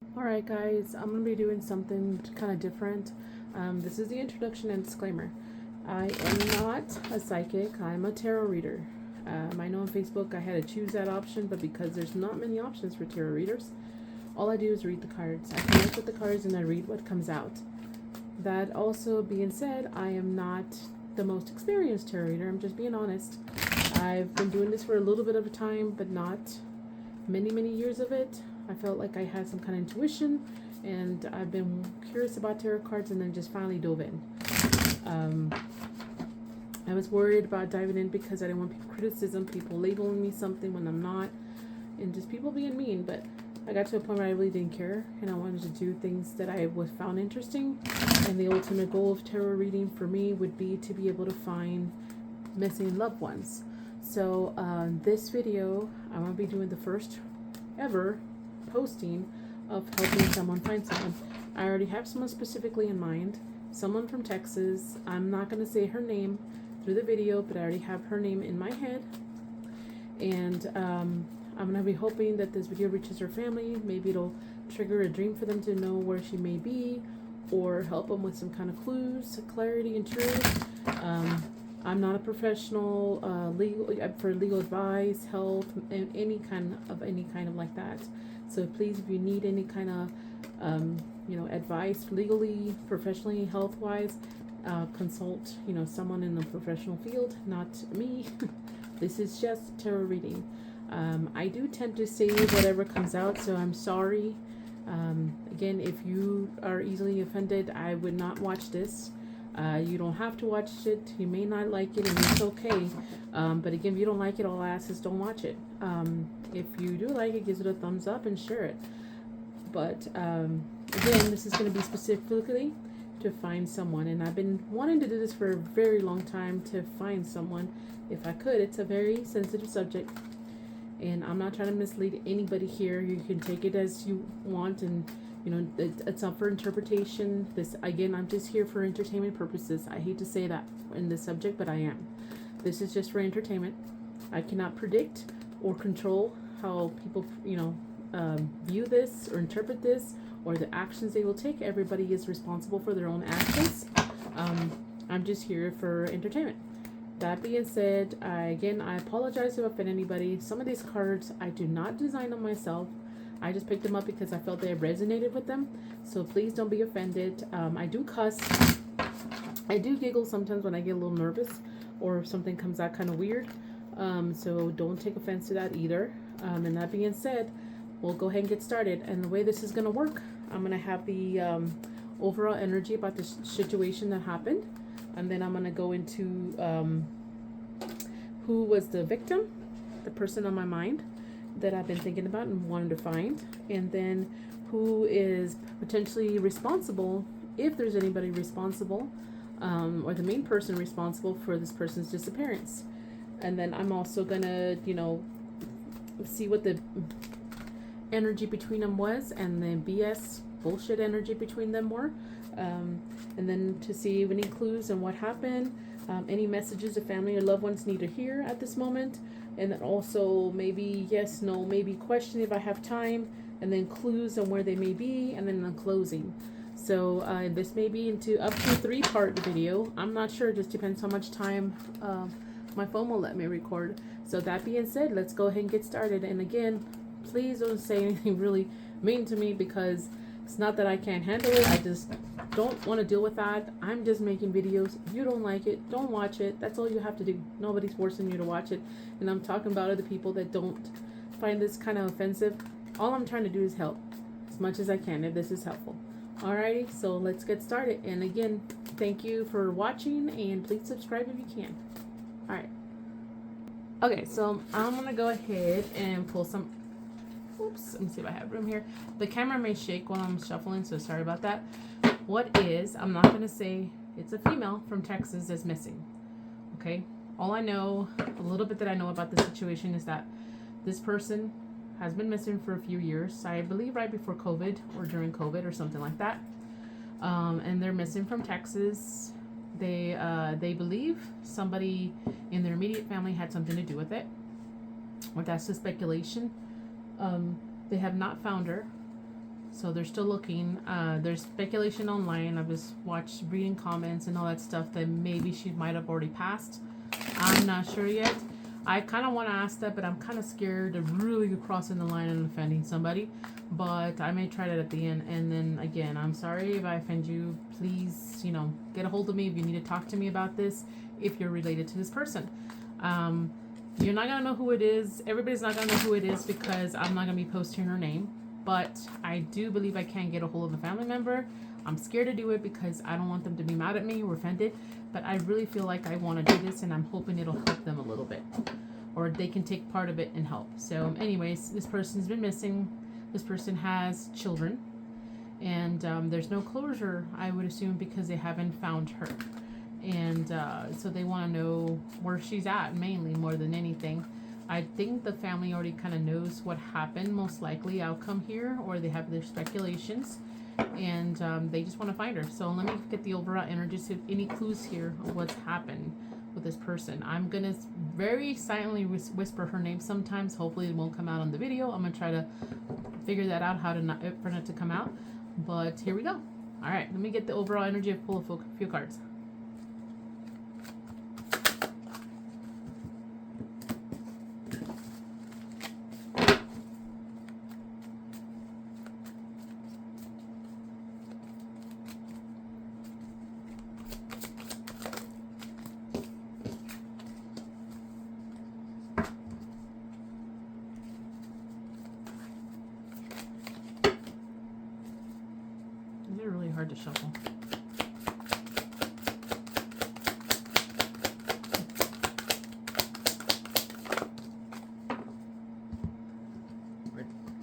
Alright guys, I'm going to be doing something kind of different. This is the introduction and disclaimer. I am not a psychic, I'm a tarot reader. I know on Facebook I had to choose that option, but because there's not many options for tarot readers, all I do is read the cards. I connect with the cards and I read what comes out. That also being said, I am not the most experienced tarot reader, I'm just being honest. I've been doing this for a little bit of a time, but not many years of it. I felt like I had some kind of intuition, and I've been curious about tarot cards, and then just finally dove in. I was worried about diving in because I didn't want criticism, people labeling me something when I'm not, and just people being mean. But I got to a point where I really didn't care, and I wanted to do things that I was found interesting. And the ultimate goal of tarot reading for me would be to be able to find missing loved ones. So this video, I'm going to be doing the first ever posting of helping someone find someone. I already have someone specifically in mind, someone from Texas. I'm not going to say her name through the video, but I already have her name in my head. And I'm going to be hoping that this video reaches her family. Maybe it'll trigger a dream for them to know where she may be, or help them with some kind of clues, clarity, and truth. I'm not a professional for legal advice, health, and any kind of like that. So please, if you need any kind of advice legally, professionally, health wise, consult someone in the professional field, not me. This is just tarot reading. I do tend to say whatever comes out, so I'm sorry. Again, if you are easily offended, I would not watch this. You don't have to watch it. You may not like it, and it's okay. But again, if you don't like it, all I ask is don't watch it. If you do like it, give it a thumbs up and share it. But again, this is going to be specifically to find someone, and I've been wanting to do this for a very long time, to find someone if I could. It's a very sensitive subject, and I'm not trying to mislead anybody here. You can take it as you want, and it's up for interpretation. This, again, I'm just here for entertainment purposes. I hate to say that in this subject, but I am. This is just for entertainment. I cannot predict or control how people view this or interpret this, or the actions they will take. Everybody is responsible for their own actions. I'm just here for entertainment. That being said, I apologize if I offend anybody. Some of these cards I do not design them myself. I just picked them up because I felt they resonated with them. So please don't be offended. I do cuss. I do giggle sometimes when I get a little nervous or if something comes out kind of weird. So don't take offense to that either. And that being said, we'll go ahead and get started. And the way this is going to work, I'm going to have the overall energy about the situation that happened. And then I'm going to go into who was the victim, the person on my mind that I've been thinking about and wanted to find, and then who is potentially responsible, if there's anybody responsible, or the main person responsible for this person's disappearance. And then I'm also gonna see what the energy between them was, and the BS bullshit energy between them were, and then to see any clues and what happened, any messages the family or loved ones need to hear at this moment. And then also maybe yes, no, maybe question if I have time, and then clues on where they may be, and then the closing. So this may be into up to 3-part video. I'm not sure, it just depends how much time my phone will let me record. So that being said, let's go ahead and get started. And again, please don't say anything really mean to me, because it's not that I can't handle it. I just don't want to deal with that. I'm just making videos. If you don't like it, don't watch it. That's all you have to do. Nobody's forcing you to watch it. And I'm talking about other people that don't find this kind of offensive. All I'm trying to do is help as much as I can, if this is helpful. Alrighty, so let's get started. And again, thank you for watching, and please subscribe if you can. Alright. Okay, so I'm going to go ahead and pull some... Oops, let me see if I have room here. The camera may shake while I'm shuffling, so sorry about that. I'm not going to say it's a female from Texas that's missing. Okay? All I know, a little bit that I know about the situation, is that this person has been missing for a few years. I believe right before COVID or during COVID or something like that. And they're missing from Texas. They believe somebody in their immediate family had something to do with it. Or that's the speculation. They have not found her. So they're still looking. There's speculation online. I've just watched reading comments and all that stuff that maybe she might have already passed. I'm not sure yet. I kind of want to ask that, but I'm kind of scared of really crossing the line and offending somebody. But I may try that at the end. And then again, I'm sorry if I offend you. Please, you know, get a hold of me if you need to talk to me about this, if you're related to this person. You're not going to know who it is. Everybody's not going to know who it is because I'm not going to be posting her name. But I do believe I can get a hold of a family member. I'm scared to do it because I don't want them to be mad at me or offended. But I really feel like I want to do this, and I'm hoping it'll help them a little bit. Or they can take part of it and help. So anyways, this person's been missing. This person has children. And there's no closure, I would assume, because they haven't found her. And so they want to know where she's at, mainly, more than anything. I think the family already kind of knows what happened, most likely outcome here, or they have their speculations, and they just want to find her. So let me get the overall energy, see if any clues here of what's happened with this person. I'm going to very silently whisper her name sometimes. Hopefully it won't come out on the video. I'm going to try to figure that out, how to not, for it to come out. But here we go. All right, let me get the overall energy of pull a few cards. They're really hard to shuffle.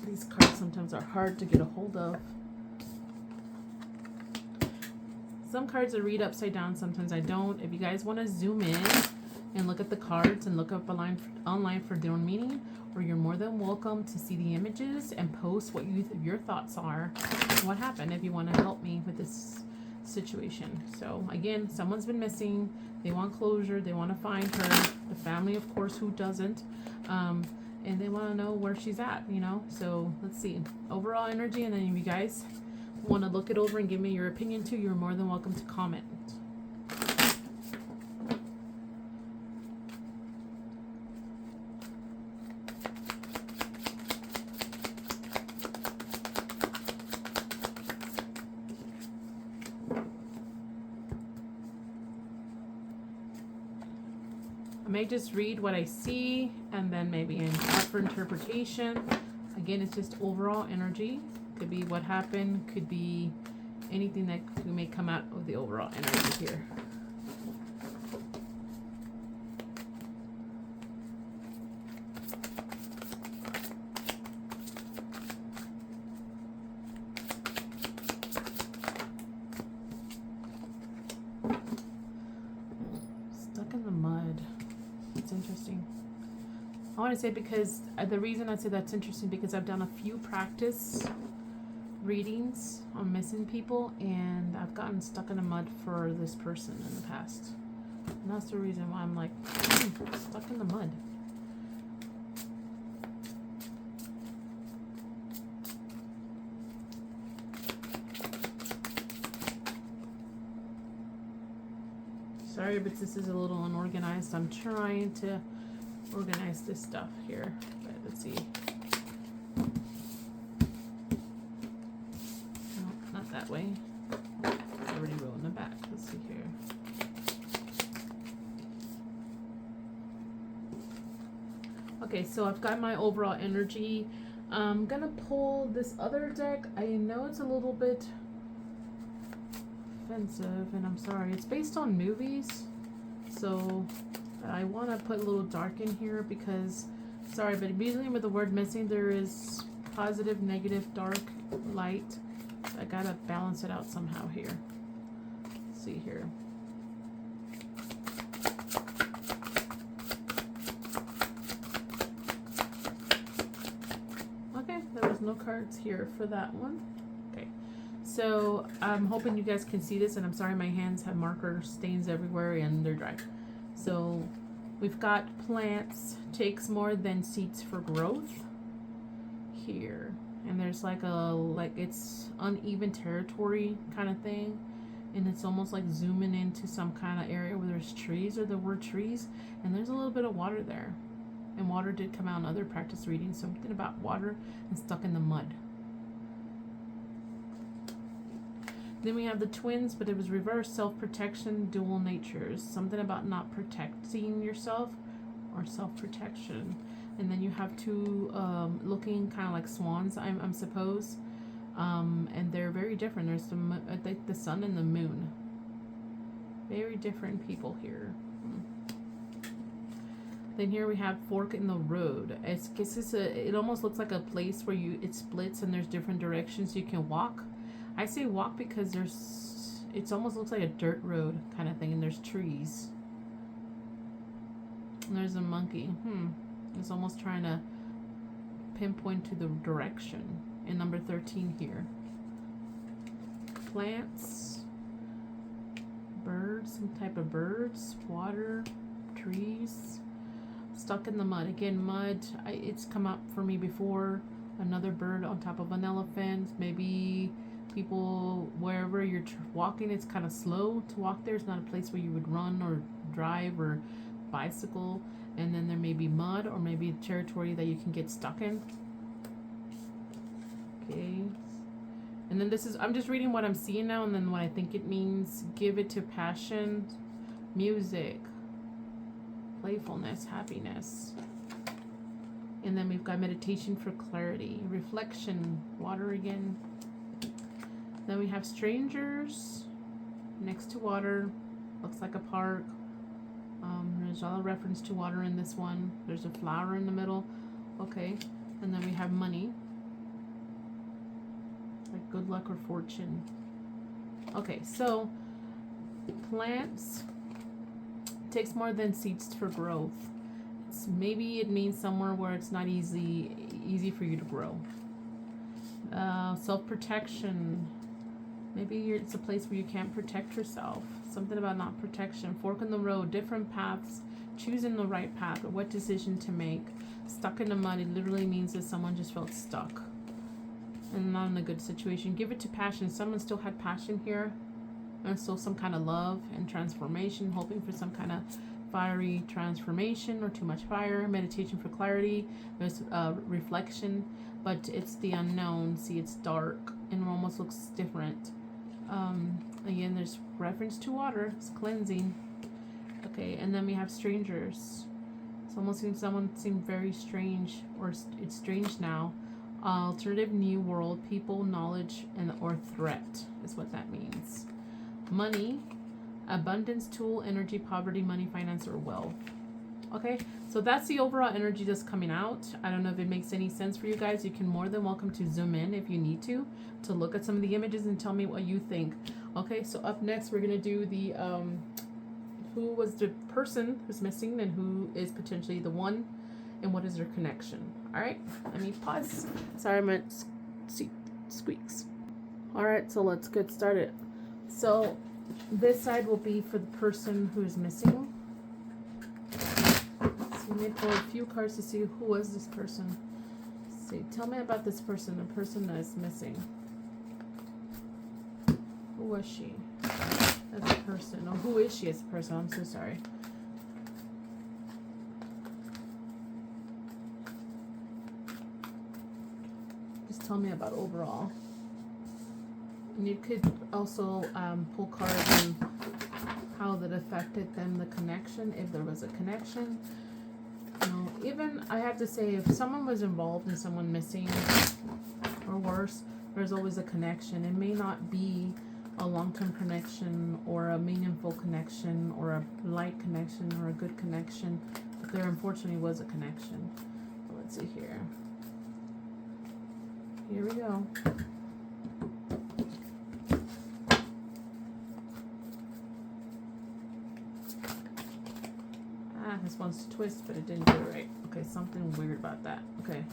These cards sometimes are hard to get a hold of. Some cards I read upside down, sometimes I don't. If you guys want to zoom in and look at the cards and look up online for their own meaning, or you're more than welcome to see the images and post what your thoughts are, what happened, if you want to help me with this situation. So again, someone's been missing. They want closure. They want to find her. The family, of course, who doesn't? And they want to know where she's at, you know? So let's see. Overall energy, and then if you guys want to look it over and give me your opinion too, you're more than welcome to comment. I may just read what I see and then maybe ask for interpretation. Again, it's just overall energy. Could be what happened, could be anything that may come out of the overall energy here. Stuck in the mud. It's interesting. I want to say because the reason I say that's interesting because I've done a few practice readings on missing people and I've gotten stuck in the mud for this person in the past. And that's the reason why I'm like stuck in the mud. Sorry, but this is a little unorganized. I'm trying to organize this stuff here. But let's see. No, not that way. It's already rolling the back. Let's see here. Okay, so I've got my overall energy. I'm gonna pull this other deck. I know it's a little bit offensive, and I'm sorry. It's based on movies, so I want to put a little dark in here because, sorry, but usually with the word missing, there is positive, negative, dark, light. I gotta balance it out somehow here. Let's see here. Okay, there was no cards here for that one. Okay. So I'm hoping you guys can see this, and I'm sorry my hands have marker stains everywhere and they're dry. So we've got plants takes more than seeds for growth here. and there's like it's uneven territory kind of thing, and it's almost like zooming into some kind of area where there's trees, or the word trees, and there's a little bit of water there, and water did come out in other practice readings, something about water and stuck in the mud. Then we have the twins, but it was reversed, self-protection, dual natures, something about not protecting yourself or self-protection. And then you have two looking kind of like swans, I'm suppose, and they're very different. There's the sun and the moon, very different people here. Then here we have fork in the road. It almost looks like a place where it splits and there's different directions you can walk. I say walk because it almost looks like a dirt road kind of thing, and there's trees. And there's a monkey. It's almost trying to pinpoint to the direction. In number 13 here. Plants, birds, some type of birds, water, trees, stuck in the mud. Again, mud, it's come up for me before. Another bird on top of an elephant. Maybe people, wherever you're walking, it's kind of slow to walk there. It's not a place where you would run or drive or bicycle. And then there may be mud, or maybe territory that you can get stuck in. Okay. And then I'm just reading what I'm seeing now, and then what I think it means. Give it to passion, music, playfulness, happiness. And then we've got meditation for clarity, reflection, water again. Then we have strangers next to water, looks like a park. There's all reference to water in this one. There's a flower in the middle. Okay. And then we have money, like good luck or fortune. Okay, so plants takes more than seeds for growth. Maybe it means somewhere where it's not easy for you to grow. Self-protection. Maybe it's a place where you can't protect yourself. Something about not protection. Fork in the road, different paths, choosing the right path, or what decision to make. Stuck in the mud, it literally means that someone just felt stuck and not in a good situation. Give it to passion. Someone still had passion here, and still some kind of love and transformation, hoping for some kind of fiery transformation or too much fire. Meditation for clarity. There's reflection, but it's the unknown. See, it's dark and it almost looks different. Again, there's reference to water. It's cleansing. Okay, and then we have strangers. It's almost seems someone seemed very strange, or it's strange now. Alternative new world, people, knowledge, and or threat is what that means. Money, abundance, tool, energy, poverty, money, finance, or wealth. Okay, so that's the overall energy that's coming out. I don't know if it makes any sense for you guys. You can more than welcome to zoom in if you need to look at some of the images and tell me what you think. Okay, so up next we're gonna do the who was the person who's missing and who is potentially the one, and what is their connection. All right, let me pause. Sorry, my seat squeaks. All right, so let's get started. So this side will be for the person who's missing. So we may pull a few cards to see who was this person. Let's see, tell me about this person, the person that is missing. Who was she as a person? Or who is she as a person? I'm so sorry. Just tell me about overall. And you could also pull cards and how that affected them, the connection, if there was a connection. You know, even I have to say, if someone was involved in someone missing or worse, there's always a connection. It may not be a long-term connection or a meaningful connection or a light connection or a good connection, but there unfortunately was a connection. So let's see here. Here we go. This wants to twist, but it didn't do it right. Okay, something weird about that. Okay.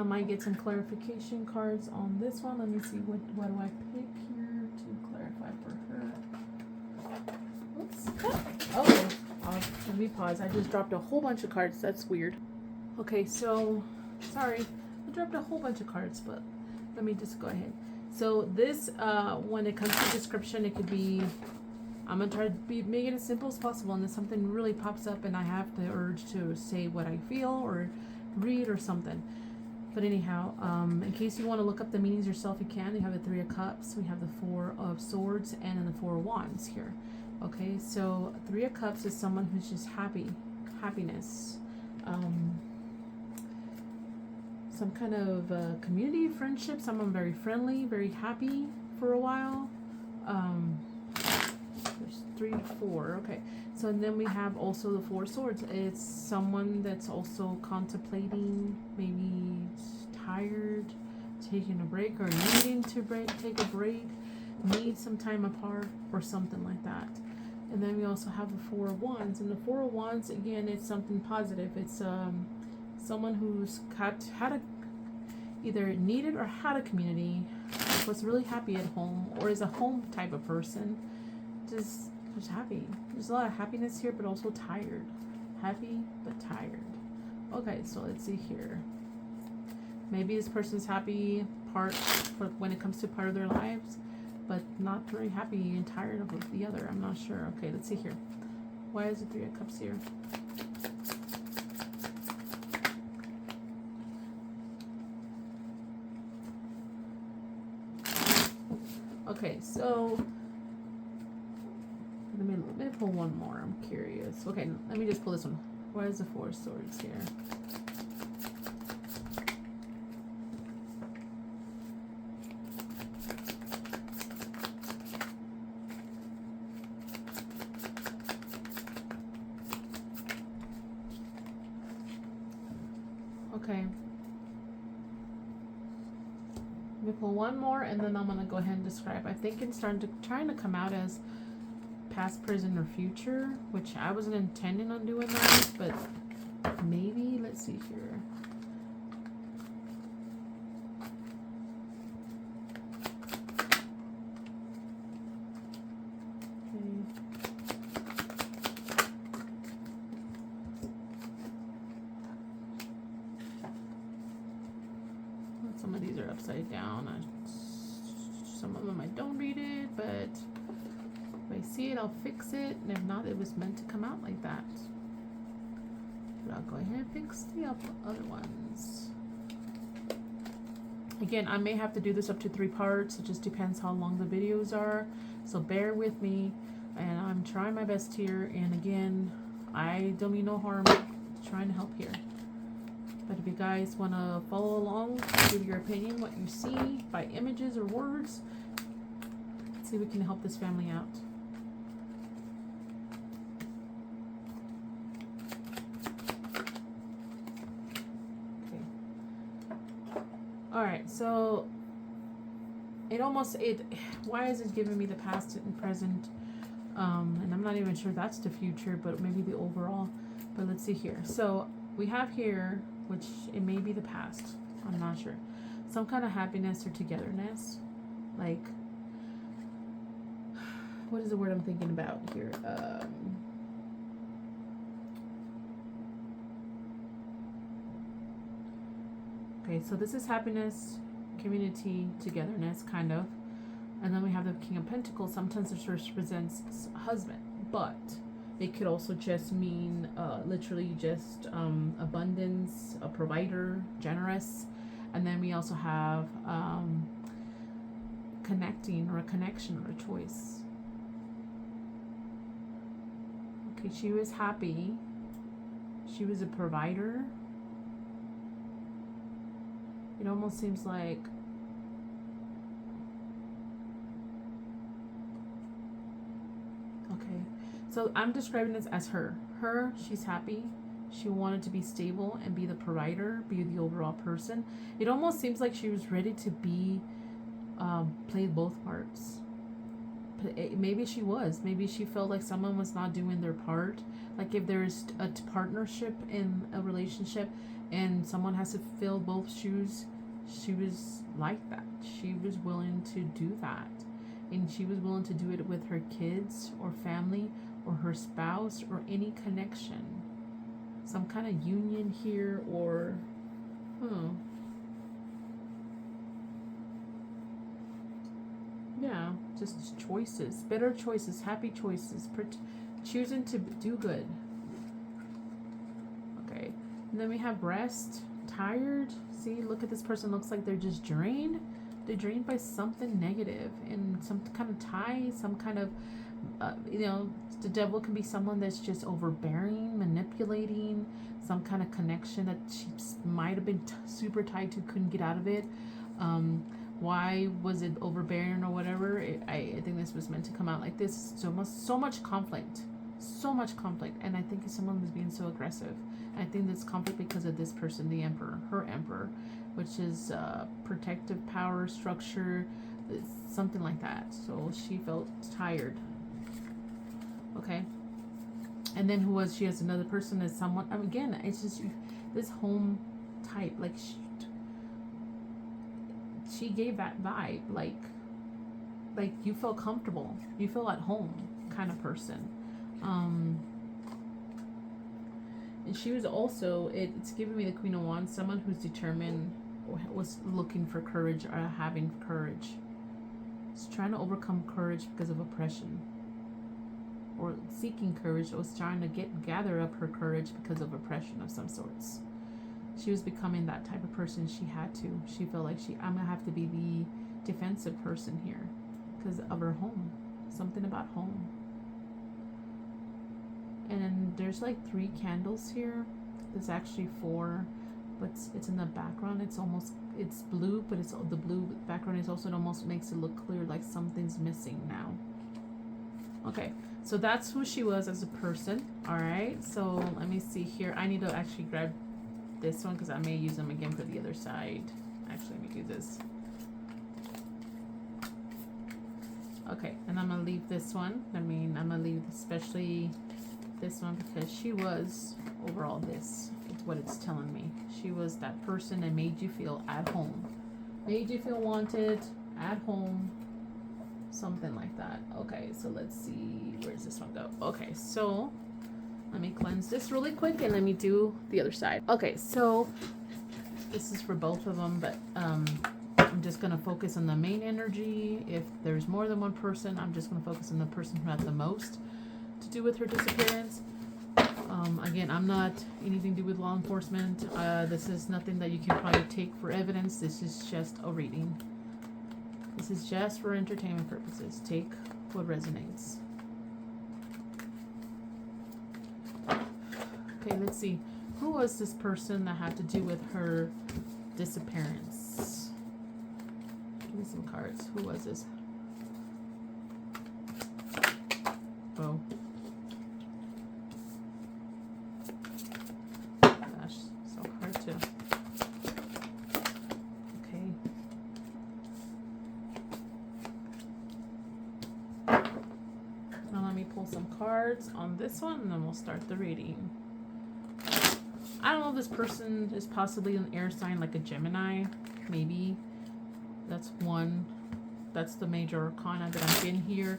might get some clarification cards on this one. Let me see, what do I pick here to clarify for her? Oops. Oh, let me pause. I just dropped a whole bunch of cards. That's weird. Okay, so, sorry. I dropped a whole bunch of cards, but let me just go ahead. So this, when it comes to description, it could be, I'm going to try to make it as simple as possible. And if something really pops up and I have the urge to say what I feel or read or something. But anyhow, in case you want to look up the meanings yourself, you can. You have the Three of Cups, we have the Four of Swords, and then the Four of Wands here. Okay, so Three of Cups is someone who's just happiness. Some kind of community, friendship, someone very friendly, very happy for a while. There's 3, 4, okay. So and then we have also the Four of Swords. It's someone that's also contemplating, maybe tired, taking a break, or needing to take a break, need some time apart, or something like that. And then we also have the Four of Wands. And the Four of Wands, again, it's something positive. It's someone who's either needed or had a community, was really happy at home, or is a home type of person. Just happy. There's a lot of happiness here, but also tired. Happy, but tired. Okay, so let's see here. Maybe this person's happy when it comes to part of their lives, but not very happy and tired of the other. I'm not sure. Okay, let's see here. Why is the Three of Cups here? Okay, so let me pull one more. I'm curious. Okay, let me just pull this one. Why is the Four of Swords here? Okay. Let me pull one more, and then I'm gonna go ahead and describe. I think it's trying to come out as past, present, or future, which I wasn't intending on doing that, but maybe. Let's see here. Some of these are upside down. Some of them I don't read it, but if I see it, I'll fix it. And if not, it was meant to come out like that. But I'll go ahead and fix the other ones. Again, I may have to do this up to 3 parts. It just depends how long the videos are. So bear with me. And I'm trying my best here. And again, I don't mean no harm. Trying to help here. But if you guys want to follow along, give your opinion, what you see by images or words, let's see if we can help this family out. Okay. Alright, so why is it giving me the past and present? And I'm not even sure that's the future, but maybe the overall. But let's see here. So we have here, which it may be the past, I'm not sure, some kind of happiness or togetherness, like, what is the word I'm thinking about here? Okay, so this is happiness, community, togetherness, kind of. And then we have the King of Pentacles. Sometimes this represents a husband, but it could also just mean literally just abundance, a provider, generous. And then we also have connecting, or a connection, or a choice. Okay, she was happy. She was a provider. It almost seems like okay. So I'm describing this as her. She's happy. She wanted to be stable and be the provider, be the overall person. It almost seems like she was ready to be, play both parts. Maybe she was. Maybe she felt like someone was not doing their part. Like if there's a partnership in a relationship and someone has to fill both shoes. She was like that. She was willing to do that, and she was willing to do it with her kids or family or her spouse or any connection, some kind of union here, or yeah, just choices, better choices, happy choices, choosing to do good. Okay, and then we have rest, tired. See, look at this person, looks like they're just drained. They're drained by something negative and some kind of tie, some kind of the devil can be someone that's just overbearing, manipulating, some kind of connection that she might have been super tied to, couldn't get out of it. Why was it overbearing or whatever? I think this was meant to come out like this. So much conflict, and I think someone was being so aggressive. I think this conflict because of this person, the emperor, her emperor, which is protective power, structure, something like that. So she felt tired. Okay, and then she has another person as someone. Again, it's just this home type. Like she gave that vibe, like you feel comfortable, you feel at home kind of person. And she was also, it's giving me the Queen of Wands, someone who's determined, or was looking for courage, or having courage. It's trying to overcome courage because of oppression, or seeking courage, or was trying to gather up her courage because of oppression of some sorts. She was becoming that type of person. She had to. She felt like I'm gonna have to be the defensive person here because of her home. Something about home. And then there's like 3 candles here. There's actually 4, but it's in the background. It's blue, but the blue background is also, it almost makes it look clear, like something's missing now. Okay, so that's who she was as a person. All right, so let me see here. I need to actually grab this one because I may use them again for the other side. Actually, let me do this. Okay, and I'm gonna leave this one. I'm gonna leave especially this one because she was overall this. It's what it's telling me. She was that person that made you feel at home, made you feel wanted, at home, something like that. Okay, so let's see, where does this one go? Okay, so let me cleanse this really quick and let me do the other side. Okay, so this is for both of them, but I'm just going to focus on the main energy. If there's more than one person, I'm just going to focus on the person who had the most to do with her disappearance. Again, I'm not anything to do with law enforcement. This is nothing that you can probably take for evidence. This is just a reading. This is just for entertainment purposes. Take what resonates. Okay, let's see. Who was this person that had to do with her disappearance? Give me some cards. Who was this? Oh. Gosh, so hard to. Okay. Now let me pull some cards on this one and then we'll start the reading. I don't know if this person is possibly an air sign like a Gemini. Maybe. That's one. That's the major arcana that I'm in here.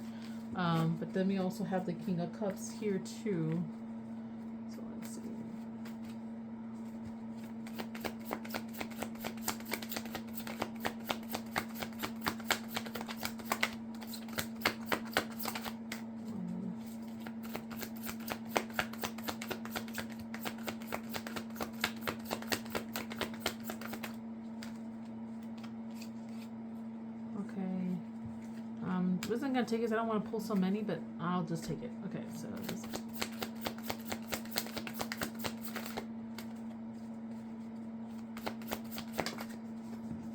But then we also have the King of Cups here too. So let's see. Wasn't gonna take it. I don't want to pull so many, but I'll just take it. Okay, so this.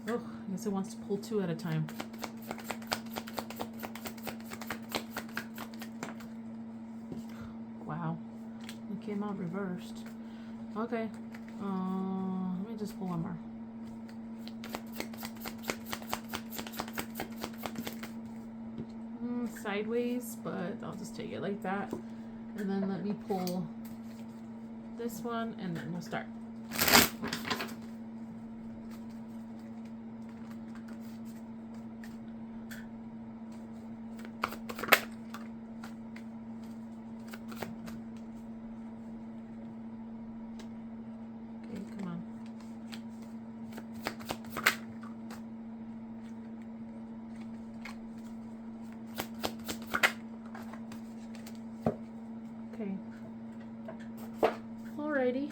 Oh, I guess it wants to pull 2 at a time. Wow, it came out reversed. Okay, let me just pull one more. Sideways, but I'll just take it like that, and then let me pull this one and then we'll start. Alrighty,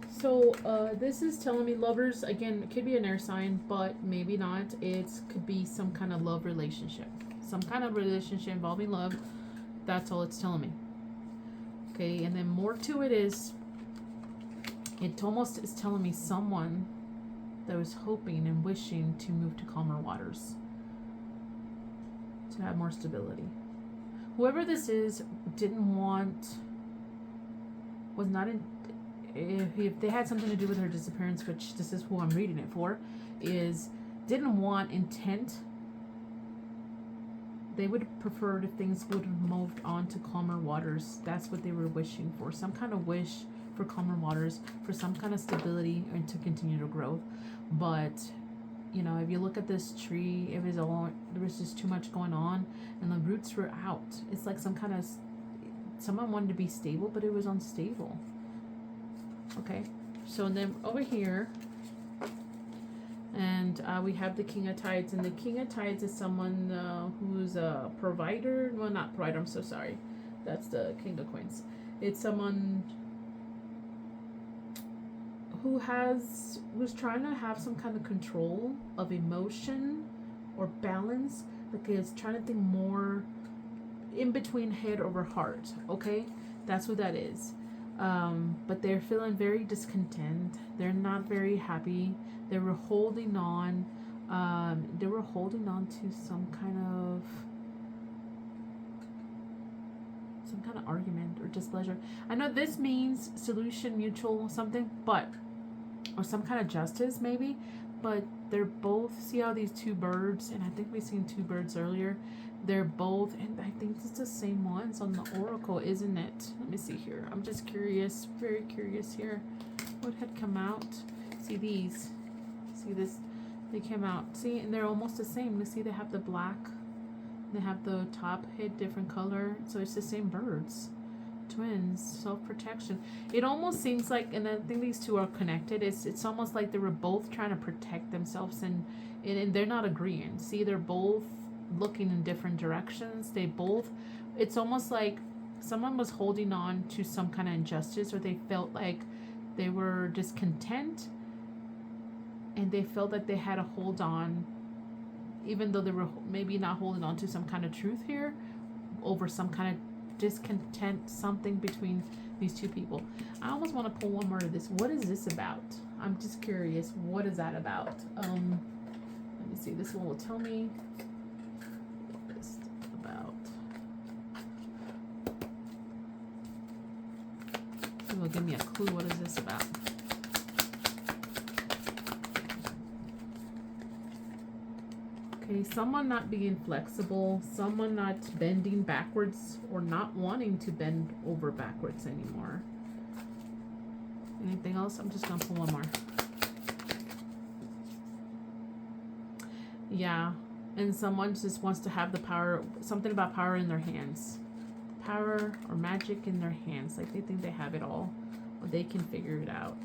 so this is telling me lovers, again, it could be an air sign, but maybe not. It could be some kind of love relationship. Some kind of relationship involving love. That's all it's telling me. Okay, and then more to it is, it almost is telling me someone that was hoping and wishing to move to calmer waters. To have more stability. Whoever this is didn't want, was not in, if they had something to do with her disappearance, which this is who I'm reading it for, is didn't want intent. They would prefer if things would have moved on to calmer waters. That's what they were wishing for. Some kind of wish for calmer waters, for some kind of stability and to continue to grow. But, you know, if you look at this tree, it was all, there was just too much going on and the roots were out. It's like some kind of, someone wanted to be stable, but it was unstable. Okay, so then over here, and we have the King of Tides, and the King of Tides is someone who's a provider. Well, not provider, I'm so sorry. That's the King of Coins. It's someone who's trying to have some kind of control of emotion or balance, like is trying to think more in between head over heart. Okay, that's what that is. But they're feeling very discontent. They're not very happy. They were holding on. They were holding on to some kind of argument or displeasure. I know this means solution, mutual something, but, or some kind of justice maybe, but they're both, see how these two birds, and I think we've seen two birds earlier, they're both, and I think it's the same ones on the oracle, isn't it? Let me see here. I'm just curious, very curious here. What had come out? See these. See this? They came out. See, and they're almost the same. You see, they have the black. They have the top head different color. So it's the same birds. Twins, self-protection. It almost seems like, and I think these two are connected. It's almost like they were both trying to protect themselves, and they're not agreeing. See, they're both looking in different directions. They both, it's almost like someone was holding on to some kind of injustice, or they felt like they were discontent and they felt that they had to hold on, even though they were maybe not holding on to some kind of truth here, over some kind of discontent, something between these two people. I almost want to pull one more of this. What is this about? I'm just curious. What is that about? Let me see. This one will tell me what it's about. It will give me a clue. What is this about? Okay, someone not being flexible, someone not bending backwards or not wanting to bend over backwards anymore. Anything else? I'm just going to pull one more. Yeah, and someone just wants to have the power, something about power in their hands. Power or magic in their hands, like they think they have it all, or they can figure it out.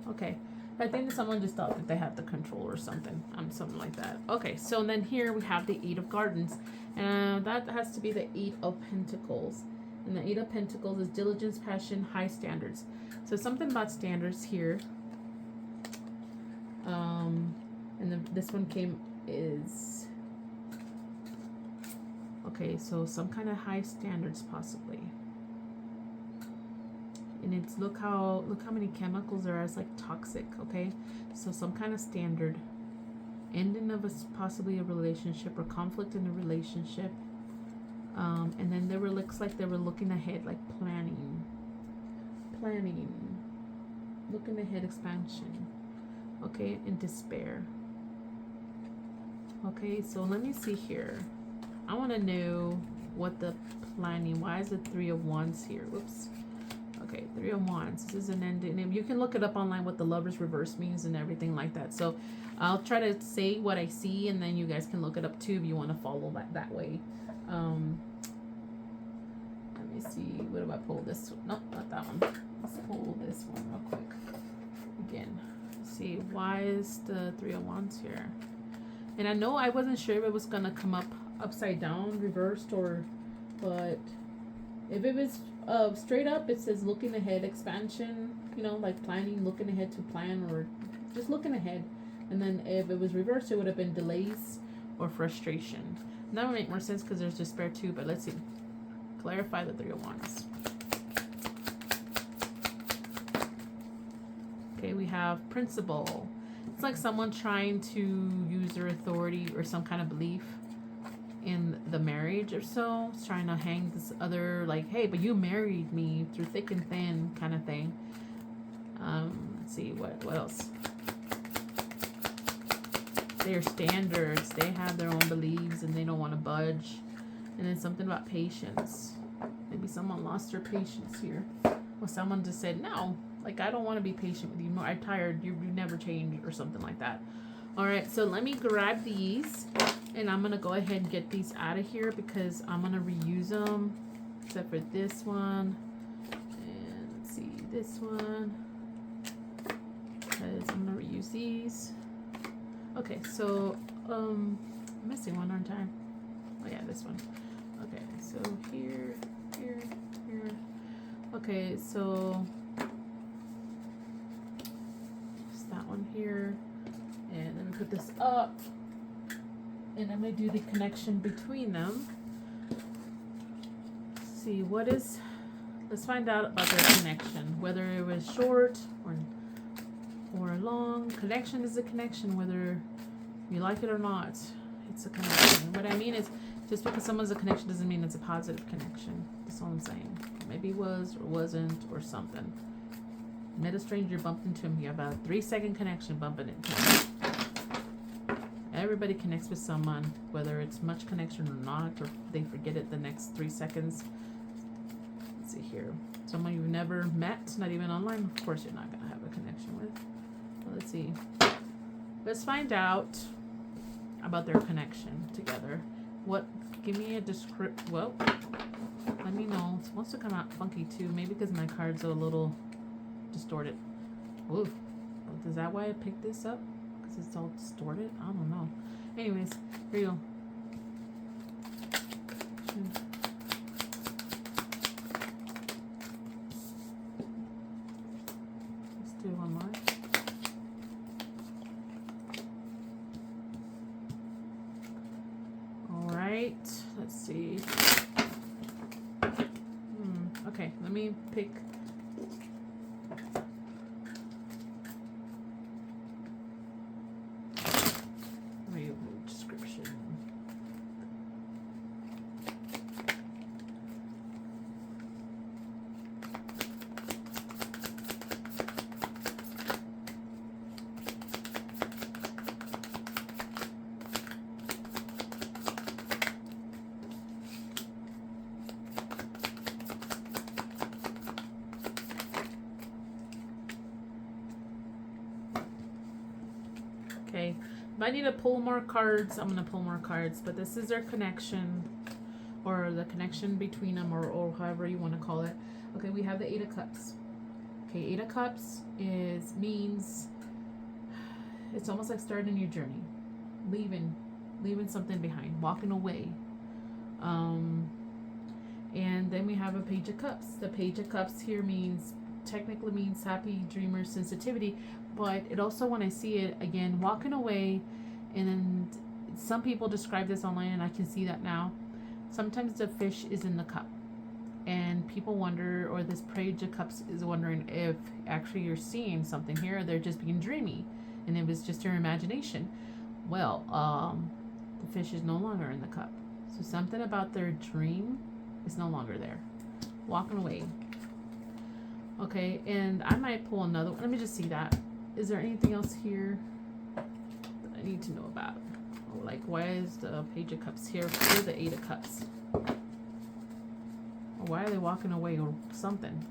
Okay. I think that someone just thought that they had the control or something. Something like that. Okay, so then here we have the Eight of Gardens. And that has to be the Eight of Pentacles. And the Eight of Pentacles is diligence, passion, high standards. So something about standards here. And then this one is... Okay, so some kind of high standards possibly. And it's look how many chemicals there are. It's like toxic. Okay, so some kind of standard, ending of possibly a relationship or conflict in a relationship, and then they were, looks like they were looking ahead, like planning, looking ahead, expansion. Okay, and despair. Okay, so let me see here. I want to know what the planning. Why is the Three of Wands here? Whoops. Okay, Three of Wands. This is an ending. You can look it up online what the Lover's reverse means and everything like that. So I'll try to say what I see, and then you guys can look it up too if you want to follow that way. Let me see. What do I pull? This? No, not that one. Let's pull this one real quick. Again, let's see. Why is the Three of Wands here? And I know I wasn't sure if it was gonna come up upside down, reversed, or, but if it was straight up, it says looking ahead, expansion, you know, like planning, looking ahead to plan, or just looking ahead. And then if it was reversed, it would have been delays or frustration. And that would make more sense because there's despair too, but let's see. Clarify the Three of Wands. Okay, we have principle. It's like someone trying to use their authority or some kind of belief in the marriage or so. It's trying to hang this other, like, hey, but you married me through thick and thin kind of thing. Let's see, what else? Their standards. They have their own beliefs and they don't want to budge. And then something about patience. Maybe someone lost their patience here. Or someone just said, no, like, I don't want to be patient with you. No, I'm tired. You never change or something like that. All right, so let me grab these. And I'm going to go ahead and get these out of here because I'm going to reuse them. Except for this one. And let's see, this one. Because I'm going to reuse these. Okay, so, I'm missing one, aren't I? Oh yeah, this one. Okay, so here. Okay, so just that one here. And then we put this up. And I'm going to do the connection between them. Let's see, let's find out about their connection. Whether it was short or long. Connection is a connection, whether you like it or not. It's a connection. What I mean is, just because someone's a connection doesn't mean it's a positive connection. That's all I'm saying. Maybe it was or wasn't or something. Met a stranger, bumped into him. You have a 3-second connection bumping into him. Everybody connects with someone, whether it's much connection or not, or they forget it the next 3 seconds. Let's see here. Someone you've never met, not even online, of course you're not going to have a connection with. Well, let's see. Let's find out about their connection together. Give me a description. Well, let me know. It's supposed to come out funky too. Maybe because my cards are a little distorted. Ooh. Is that why I picked this up? Because it's all distorted? I don't know. Anyways, here you go. Let's do one more. Let's see. Okay, let me pick. Description. Okay, if I need to pull more cards, I'm going to pull more cards. But this is their connection, or the connection between them, or however you want to call it. Okay, we have the Eight of Cups. Okay, Eight of Cups means it's almost like starting a new journey. Leaving something behind. Walking away. And then we have a Page of Cups. The Page of Cups here technically means happy, dreamer, sensitivity. But it also, when I see it again, walking away, and some people describe this online, and I can see that now. Sometimes the fish is in the cup, and people wonder, or this Page of Cups is wondering if actually you're seeing something here, or they're just being dreamy, and it was just your imagination. Well, the fish is no longer in the cup, so something about their dream is no longer there. Walking away. Okay, and I might pull another one. Let me just see that. Is there anything else here that I need to know about? Like, why is the Page of Cups here for the Eight of Cups? Or why are they walking away or something?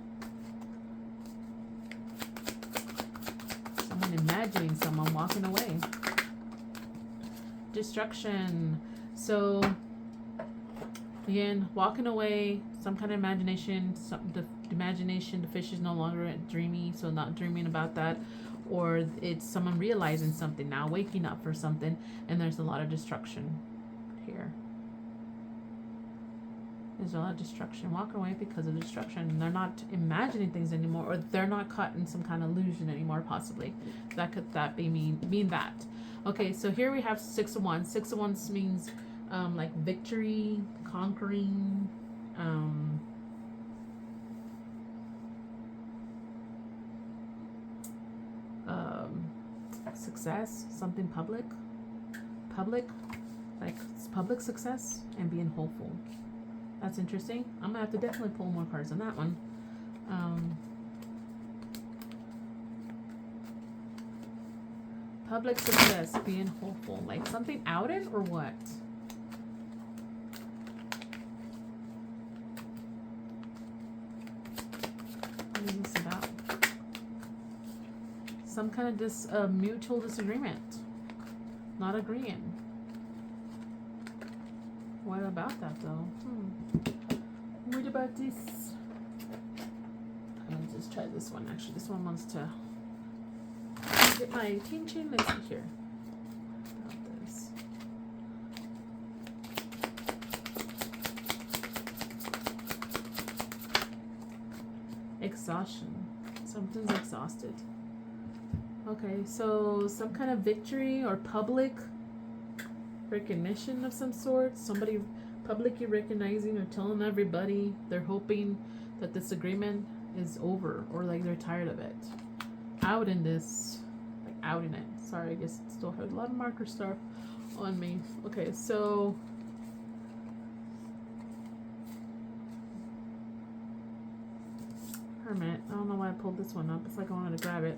again, imagining someone walking away. Destruction. So again, walking away, some kind of imagination, the imagination, the fish is no longer dreamy, so not dreaming about that, or it's someone realizing something now, waking up for something, and there's a lot of destruction here. There's a lot of destruction. Walking away because of destruction. They're not imagining things anymore, or they're not caught in some kind of illusion anymore, possibly. That could mean that. Okay, so here we have 6 of Wands. 6 of Wands means like victory, conquering, success, something public, like public success, and being hopeful. That's interesting. I'm gonna have to definitely pull more cards on that one. Public success, being hopeful, like something outed or what? What is this about? Some kind of mutual disagreement, not agreeing. What about that though? What about this? I'm gonna just try this one. Actually, this one wants to get my attention. Let's see here. What about this? Exhaustion. Something's exhausted. Okay, so some kind of victory or public recognition of some sort. Somebody publicly recognizing or telling everybody they're hoping that this agreement is over, or like they're tired of it. Out in this, like outing it. Sorry, I guess it still has a lot of marker stuff on me. Okay, so Hermit. I don't know why I pulled this one up. It's like I wanted to grab it.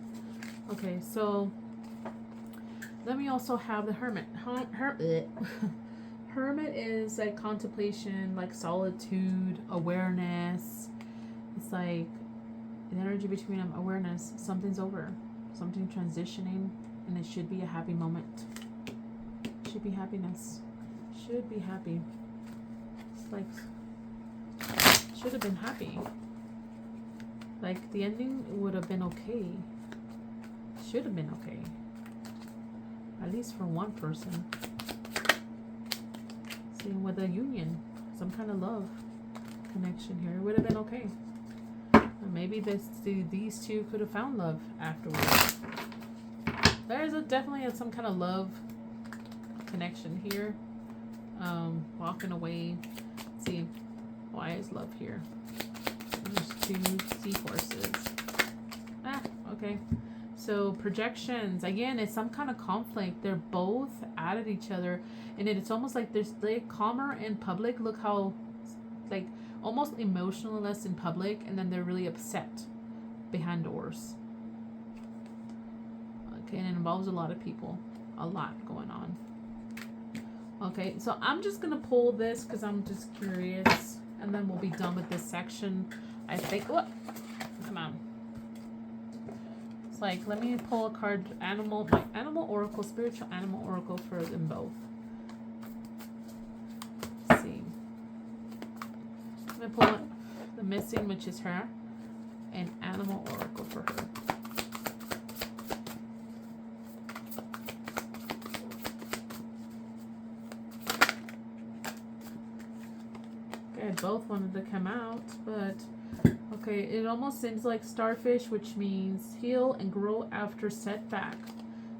Okay, so then we also have the Hermit. Hermit is like contemplation, like solitude, awareness. It's like the energy between them, awareness. Something's over, something transitioning, and it should be a happy moment. Should be happiness. Should be happy. It's like should have been happy. Like the ending would have been okay. Should have been okay. At least for one person. Same with a union. Some kind of love connection here. It would have been okay. And maybe these two could have found love afterwards. There's definitely some kind of love connection here. Walking away. Let's see, why is love here? There's 2 seahorses. Okay. So projections, again, it's some kind of conflict. They're both at each other, and it's almost like they're calmer in public. Look how, like, almost emotionless in public, and then they're really upset behind doors. Okay, and it involves a lot of people, a lot going on. Okay, so I'm just gonna pull this because I'm just curious, and then we'll be done with this section. I think. What? Come on. Like, let me pull a card, my animal oracle, spiritual animal oracle for them both. Let's see. Let me pull the missing, which is her, and animal oracle for her. Okay, both wanted to come out, but okay, it almost seems like starfish, which means heal and grow after setback,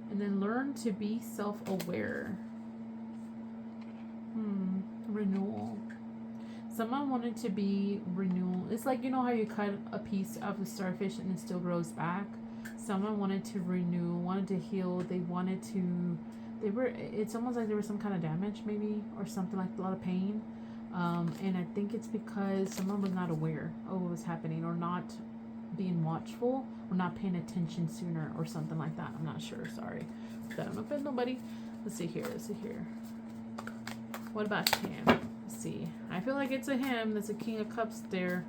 and then learn to be self-aware. Renewal. Someone wanted to be renewal. It's like, you know how you cut a piece of the starfish and it still grows back? Someone wanted to renew, wanted to heal. It's almost like there was some kind of damage maybe, or something, like a lot of pain. And I think it's because someone was not aware of what was happening, or not being watchful, or not paying attention sooner, or something like that. I'm not sure. Sorry. I don't offend nobody. Let's see here. What about him? Let's see. I feel like it's a him. There's a King of Cups there.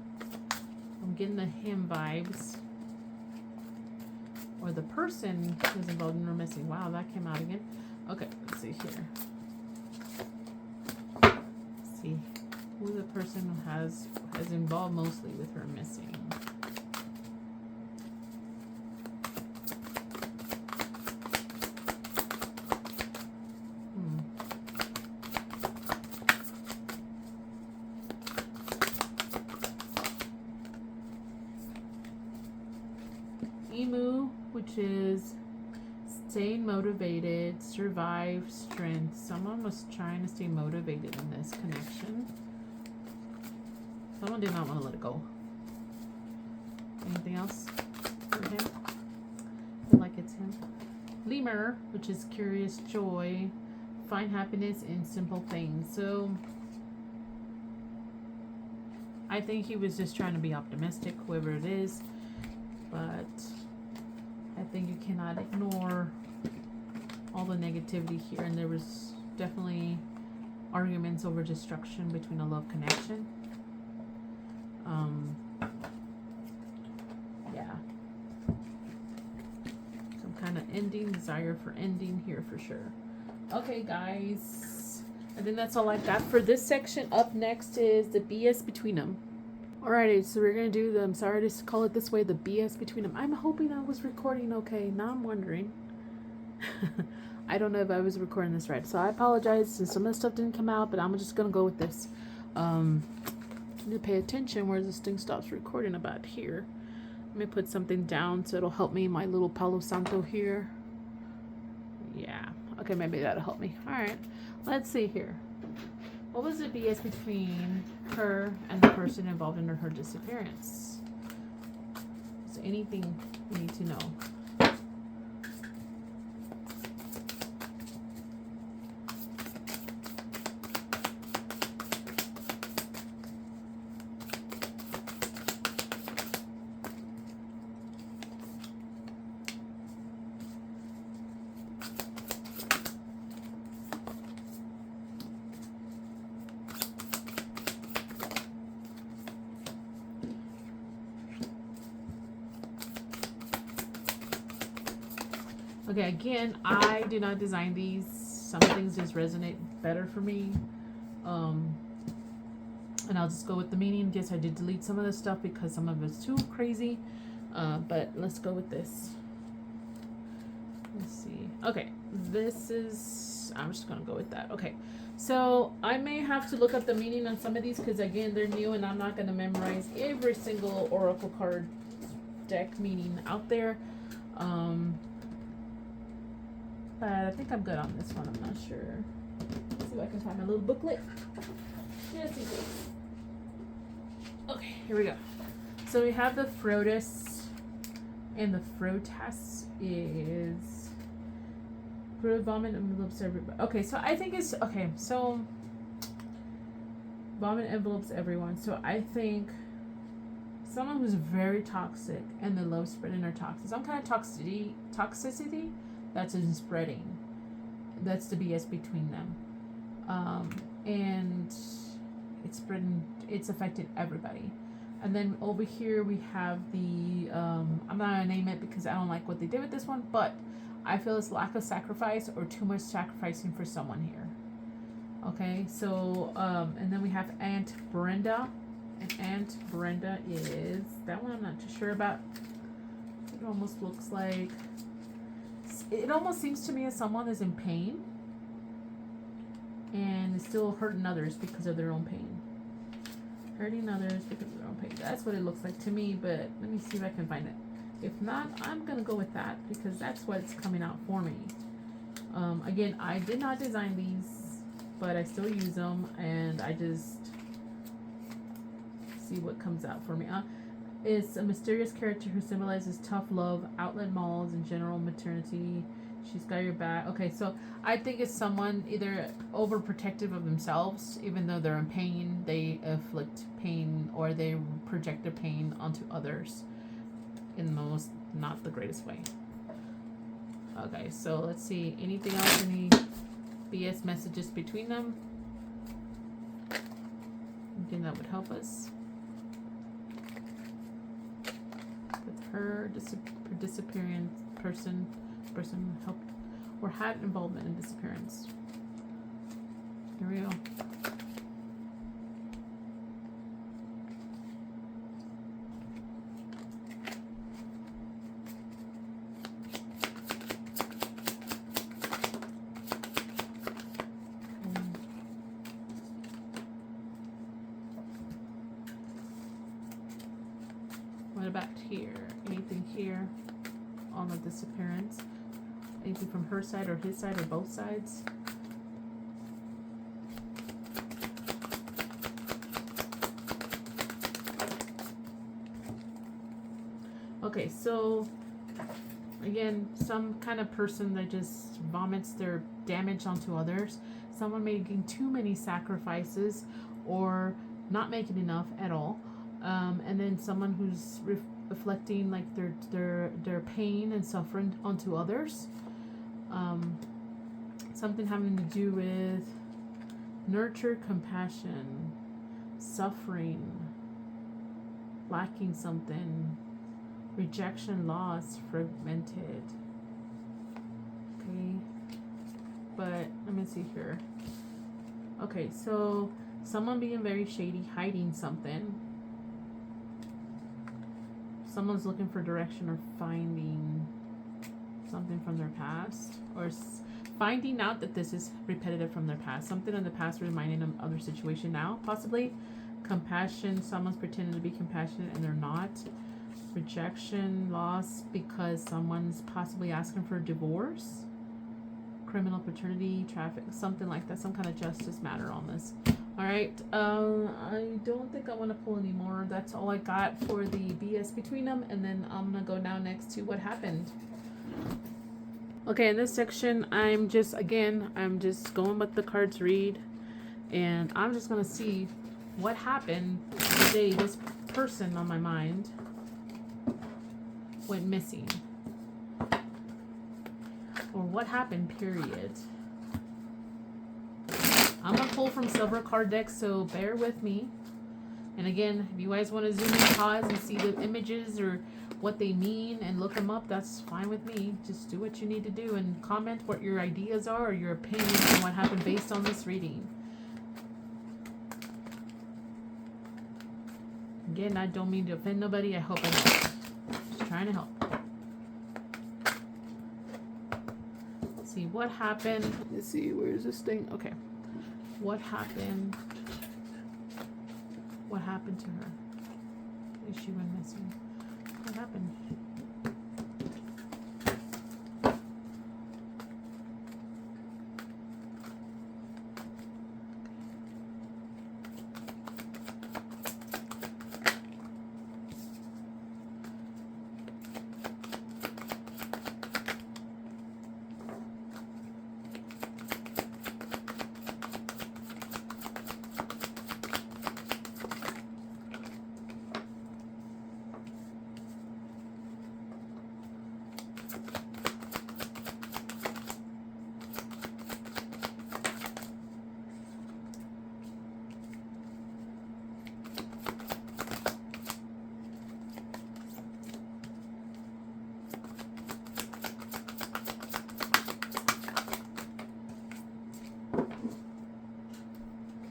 I'm getting the him vibes. or the person who's involved in her missing. Wow, that came out again. Okay, let's see here. Let's see who the person has involved mostly with her missing. Emu, which is staying motivated, survive, strength. Someone was trying to stay motivated in this connection. Someone did not want to let it go. Anything else for him? I feel like it's him. Lemur, which is curious, joy, find happiness in simple things. So I think he was just trying to be optimistic, whoever it is. But I think you cannot ignore all the negativity here. And there was definitely arguments over destruction between a love connection. Yeah. Some kind of ending, desire for ending here for sure. Okay, guys. I think that's all I got for this section. Up next is the BS between them. Alrighty, so we're going to do the, I'm sorry to call it this way, the BS between them. I'm hoping I was recording okay. Now I'm wondering. I don't know if I was recording this right. So I apologize since some of the stuff didn't come out, but I'm just going to go with this. Need to pay attention where this thing stops recording about here. Let me put something down so it'll help me. My little Palo Santo here. Yeah. Okay, maybe that'll help me. Alright, let's see here. What was the BS between her and the person involved in her disappearance? Is there anything we need to know? Okay, again, I did not design these. Some things just resonate better for me. And I'll just go with the meaning. Yes, I did delete some of this stuff because some of it's too crazy. But let's go with this. Let's see. Okay, this is, I'm just going to go with that. Okay, so I may have to look up the meaning on some of these because, again, they're new and I'm not going to memorize every single oracle card deck meaning out there. But I think I'm good on this one. I'm not sure. Let's see if I can find my little booklet. Just in case. Okay, here we go. So we have the Frotus, and the Frotas is vomit envelopes everybody. Okay, so I think it's okay. So vomit envelopes everyone. So I think someone who's very toxic and the love spreading their toxic. Some kind of toxicity that's in spreading. That's the BS between them. And it's spreading, it's affected everybody. And then over here we have the, I'm not gonna name it because I don't like what they did with this one, but I feel it's lack of sacrifice or too much sacrificing for someone here. Okay, so, and then we have Aunt Brenda. And Aunt Brenda is, that one I'm not too sure about. It almost looks like, it almost seems to me as someone is in pain and is still hurting others because of their own pain. Hurting others because of their own pain. That's what it looks like to me, but let me see if I can find it. If not, I'm going to go with that because that's what's coming out for me. Again, I did not design these, but I still use them, and I just see what comes out for me. It's a mysterious character who symbolizes tough love, outlet malls, and general maternity. She's got your back. Okay, so I think it's someone either overprotective of themselves, even though they're in pain, they afflict pain, or they project their pain onto others in the most not the greatest way. Okay, so let's see. Anything else? Any BS messages between them? Anything that would help us? With her disappearance, person helped or had involvement in disappearance. Here we go. What about here? Anything here on the disappearance? Anything from her side or his side or both sides? Okay, so again, some kind of person that just vomits their damage onto others. Someone making too many sacrifices or not making enough at all. And then someone who's reflecting like their pain and suffering onto others. Something having to do with nurture, compassion, suffering, lacking something, rejection, loss, fragmented. Okay, but let me see here. Okay, so someone being very shady, hiding something. Someone's looking for direction or finding something from their past, or finding out that this is repetitive from their past. Something in the past reminding them of their situation now, possibly. Compassion, someone's pretending to be compassionate and they're not. Rejection, loss, because someone's possibly asking for a divorce. Criminal paternity, traffic, something like that. Some kind of justice matter on this. All right, I don't think I want to pull anymore. That's all I got for the BS between them, and then I'm gonna go now next to what happened. Okay, in this section, I'm just going with the cards read, and I'm just gonna see what happened the day this person on my mind went missing, or what happened, period. I'm going to pull from several card decks, so bear with me. And again, if you guys want to zoom in, pause, and see the images or what they mean and look them up, that's fine with me. Just do what you need to do and comment what your ideas are or your opinions on what happened based on this reading. Again, I don't mean to offend nobody. I hope I help. Just trying to help. Let's see what happened. Let's see, where's this thing? Okay. What happened? What happened to her? Is she went missing? What happened?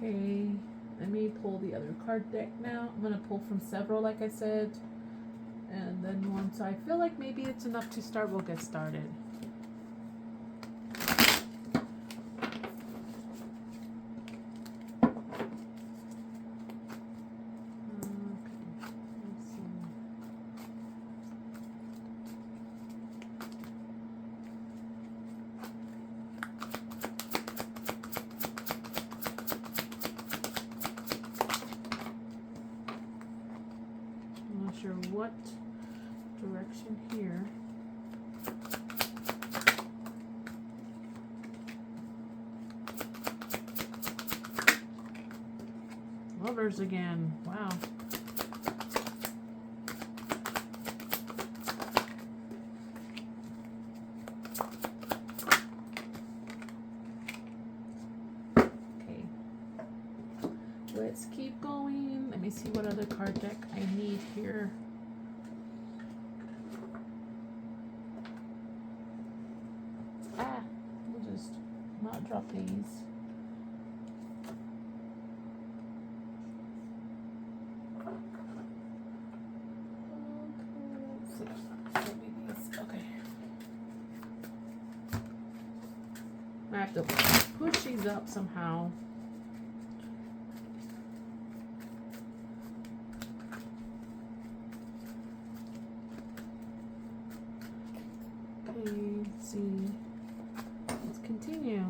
Okay, let me pull the other card deck now. I'm going to pull from several, like I said. And then once I feel like maybe it's enough to start, we'll get started. What direction here? Lovers again. Wow. Okay. Let's keep going. Let me see what other card deck I need here. We'll just not drop these. Okay. I have to push these up somehow. Okay, let's see. Let's continue.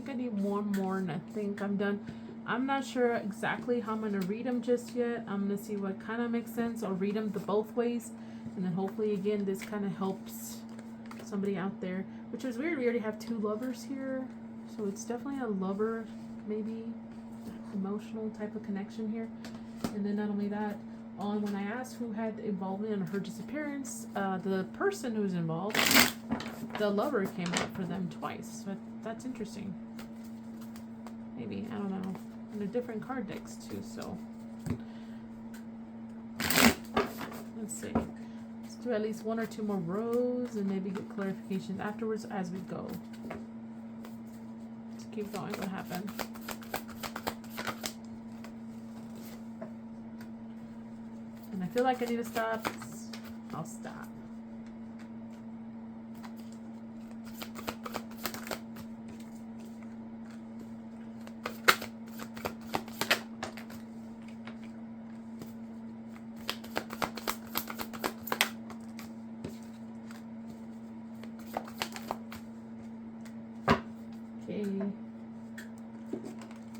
I need one more and I think I'm done. I'm not sure exactly how I'm going to read them just yet. I'm going to see what kind of makes sense or read them the both ways. And then hopefully again this kind of helps somebody out there. Which is weird. We already have 2 lovers here. So it's definitely a lover, maybe emotional type of connection here. And then not only that, when I asked who had involvement in her disappearance, the person who's involved, the lover came up for them twice. So that's interesting. Maybe, I don't know. And they're different card decks too, so. Let's see. Let's do at least 1 or 2 more rows and maybe get clarification afterwards as we go. Let's keep going. What happened? And I feel like I need to stop. I'll stop.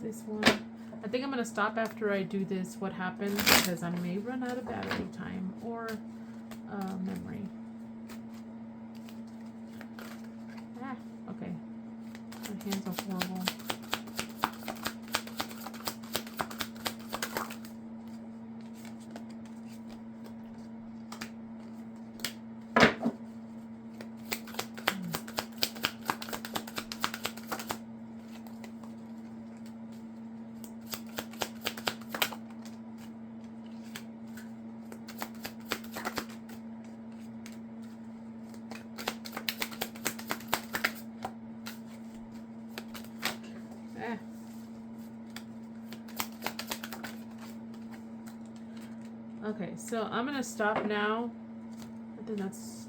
This one. I think I'm going to stop after I do this, what happened, because I may run out of battery time or memory. Okay. My hands are horrible. Okay, so I'm gonna stop now. I think that's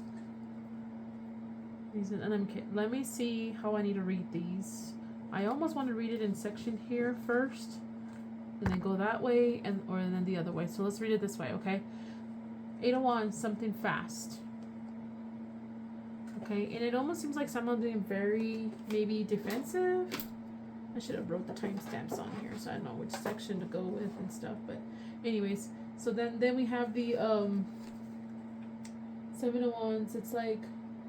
these, and let me see how I need to read these. I almost want to read it in section here first, and then go that way, or then the other way. So let's read it this way, okay? 8 of Wands, something fast. Okay, and it almost seems like someone being very maybe defensive. I should have wrote the timestamps on here so I know which section to go with and stuff. But anyways. So then we have the 7 of Wands. It's like,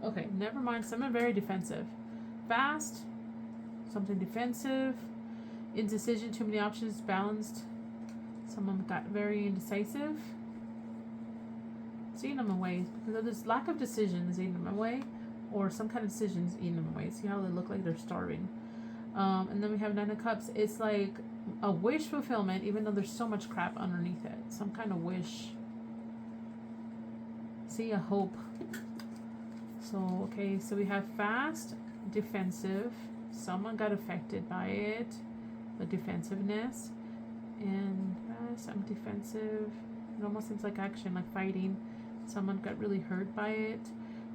okay, never mind. Someone very defensive. Fast. Something defensive. Indecision. Too many options. Balanced. Someone got very indecisive. It's eating them away. Because this lack of decision is eating them away. Or some kind of decision is eating them away. See how they look like they're starving. And then we have 9 of Cups. It's like a wish fulfillment, even though there's so much crap underneath it. Some kind of wish. See, a hope. So, okay, so we have fast, defensive. Someone got affected by it. The defensiveness. And some defensive. It almost seems like action, like fighting. Someone got really hurt by it.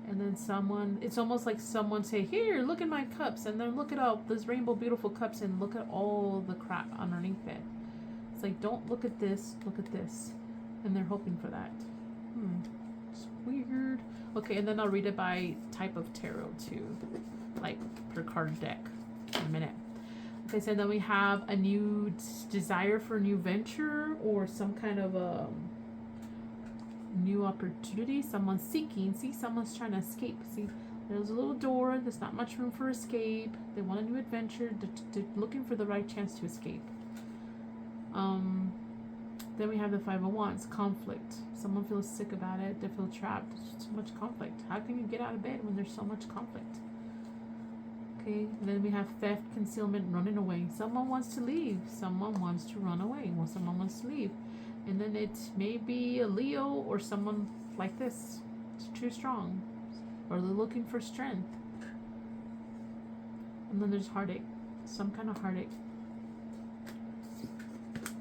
And then someone, it's almost like someone say, here, look at my cups. And then look at all those rainbow beautiful cups and look at all the crap underneath it. It's like, don't look at this, look at this. And they're hoping for that. It's weird. Okay, and then I'll read it by type of tarot too. Like per card deck in a minute. Like I said, then we have a new desire for a new venture or some kind of a new opportunity. Someone's seeking. See, someone's trying to escape. See, there's a little door. There's not much room for escape. They want a new adventure. They're looking for the right chance to escape. Then we have the Five of Wands, conflict. Someone feels sick about it. They feel trapped. There's too much conflict. How can you get out of bed when there's so much conflict? Okay, and then we have theft, concealment, running away. Someone wants to leave. Someone wants to run away. Well, someone wants to leave. And then it may be a Leo or someone like this. It's too strong. Or they're looking for strength. And then there's heartache. Some kind of heartache.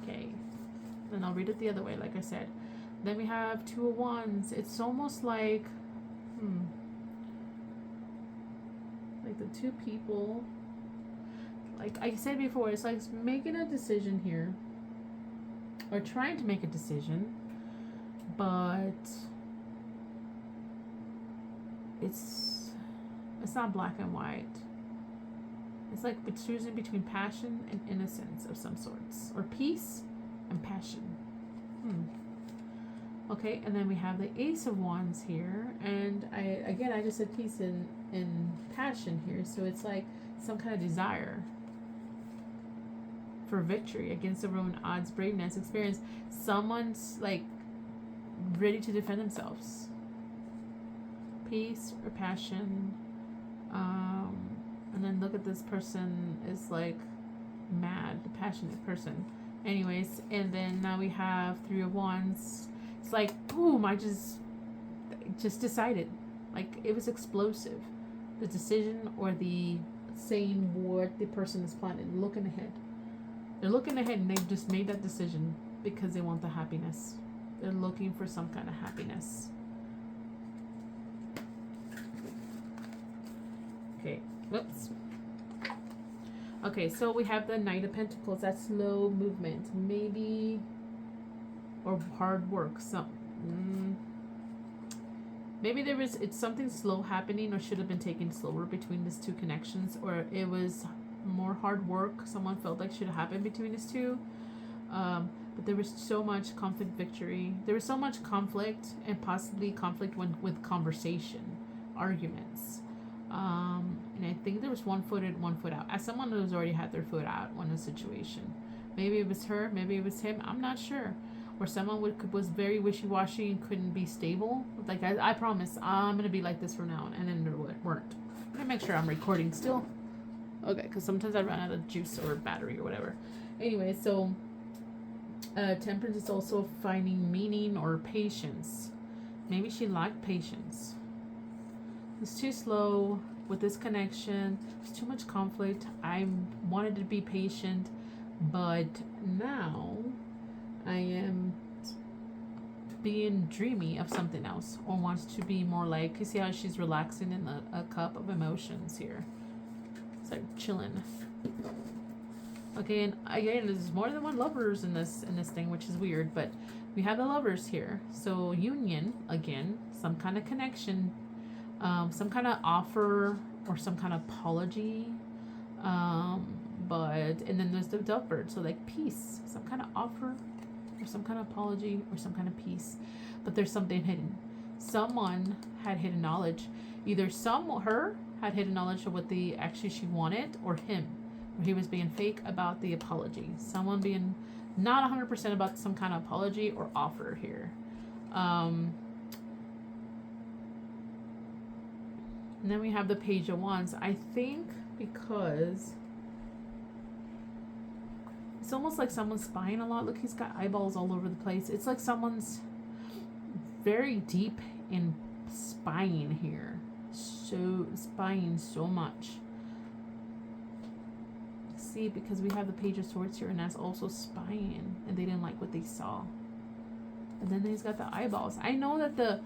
Okay. Then I'll read it the other way, like I said. Then we have Two of Wands. It's almost like... like the two people, like I said before, it's like making a decision here, or trying to make a decision, but it's not black and white. It's like choosing between passion and innocence of some sorts, or peace and passion. Okay, and then we have the Ace of Wands here, and I just said peace and passion here, so it's like some kind of desire for victory against their own odds, braveness, experience. Someone's like ready to defend themselves. Peace or passion, and then look at this person is like mad, the passionate person. Anyways, and then now we have Three of Wands. It's like, boom, I just decided. Like, it was explosive. The decision or the saying what the person is planning, looking ahead. They're looking ahead and they've just made that decision because they want the happiness. They're looking for some kind of happiness. Okay, whoops. Okay, so we have the Knight of Pentacles. That's slow movement. Maybe... or hard work. Maybe it's something slow happening, or should have been taken slower between these two connections, or it was more hard work someone felt like should have happened between these two. But there was so much conflict victory. There was so much conflict, and possibly conflict with conversation, arguments. And I think there was 1 foot in, 1 foot out. As someone who's already had their foot out on a situation. Maybe it was her, maybe it was him, I'm not sure. Or someone was very wishy-washy and couldn't be stable. Like, I promise, I'm going to be like this from now on. And then there weren't. I'm going to make sure I'm recording still. Okay, because sometimes I run out of juice or battery or whatever. Anyway, so Temperance is also finding meaning or patience. Maybe she lacked patience. It's too slow with this connection. There's too much conflict. I wanted to be patient, but now... I am being dreamy of something else, or wants to be more like, you see how she's relaxing in a cup of emotions here. It's like chilling. Okay, and again, there's more than one lovers in this thing, which is weird, but we have the lovers here. So union, again, some kind of connection, some kind of offer or some kind of apology. And then there's the Dovebird, so like peace, some kind of offer, or some kind of apology, or some kind of peace, but there's something hidden. Someone had hidden knowledge. Either her had hidden knowledge of what she wanted, or him, where he was being fake about the apology. Someone being not 100% about some kind of apology or offer here. And then we have the Page of Wands. I think because it's almost like someone's spying a lot. Look, he's got eyeballs all over the place. It's like someone's very deep in spying here. So spying so much. See, because we have the Page of Swords here, and that's also spying, and they didn't like what they saw. And then he's got the eyeballs. I know that the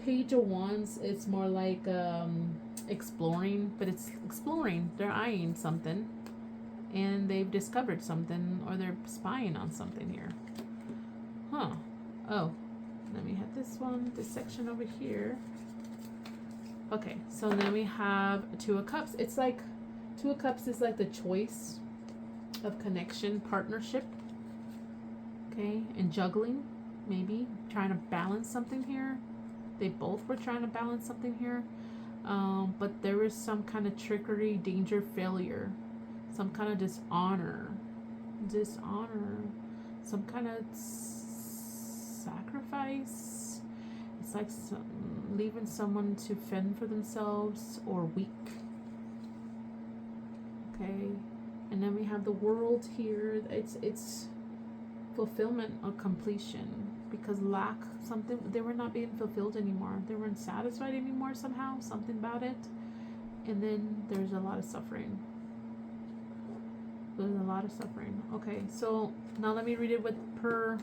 Page of Wands, it's more like exploring, but it's exploring. They're eyeing something, and they've discovered something, or they're spying on something here. Huh. Oh, let me have this section over here. Okay, so then we have Two of Cups. It's like Two of Cups is like the choice. of connection, partnership, okay, and juggling, maybe trying to balance something here. They both were trying to balance something here, but there was some kind of trickery, danger, failure, some kind of dishonor, some kind of sacrifice. It's like leaving someone to fend for themselves or weak. Okay, and then we have the World here. It's fulfillment or completion, because lack something, they were not being fulfilled anymore. They weren't satisfied anymore somehow, something about it. And then there's a lot of suffering. There's a lot of suffering. Okay, so now let me read it with per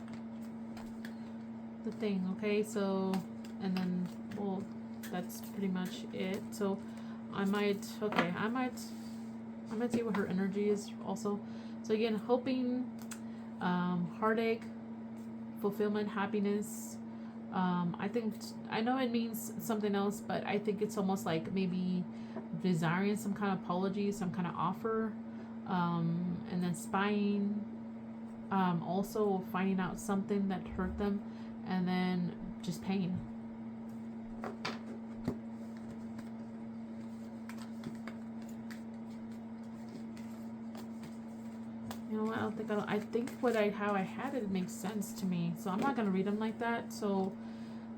the thing. Okay, so, and then, well, that's pretty much it. So I might see what her energy is also. So again, hoping, heartache, fulfillment, happiness. I know it means something else, but I think it's almost like maybe desiring some kind of apology, some kind of offer, and then spying, also finding out something that hurt them, and then just pain. You know what? I think how I had it makes sense to me. So I'm not gonna read them like that. So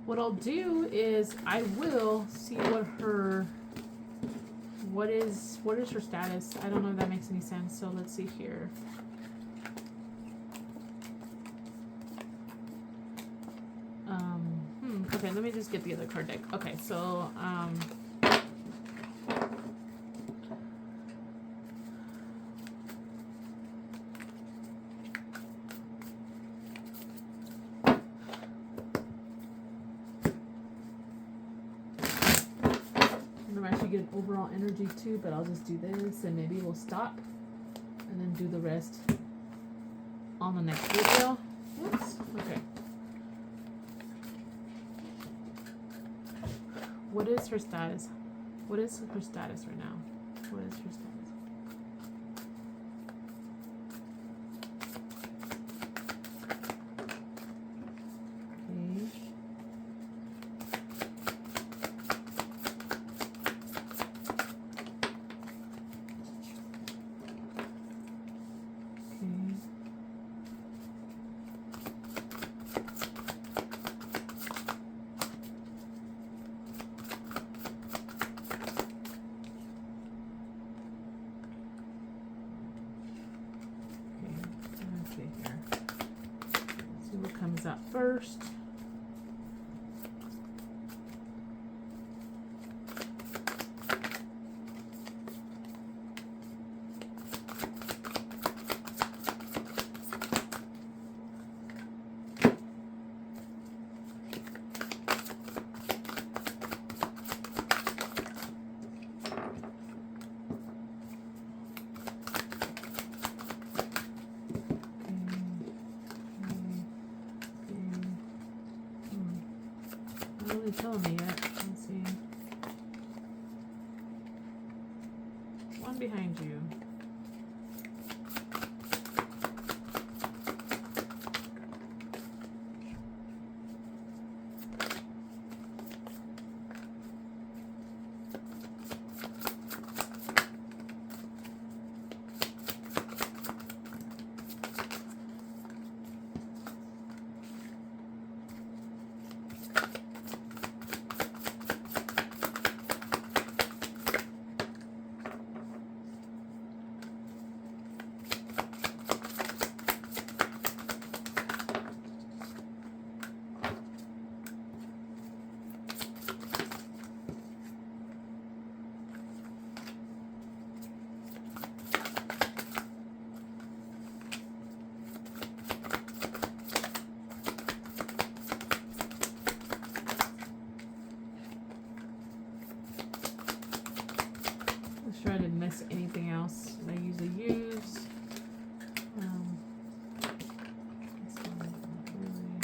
what I'll do is I will see what is her status. I don't know if that makes any sense. So let's see here. Okay, let me just get the other card deck. Okay, so I'm actually getting overall energy too, but I'll just do this and maybe we'll stop and then do the rest on the next video. Oops. Okay. What is her status? What is her status right now? What is her status? Comes up first. Telling me yet. Let's see. One behind you. Sure I didn't miss anything else that I usually use. This one, not really.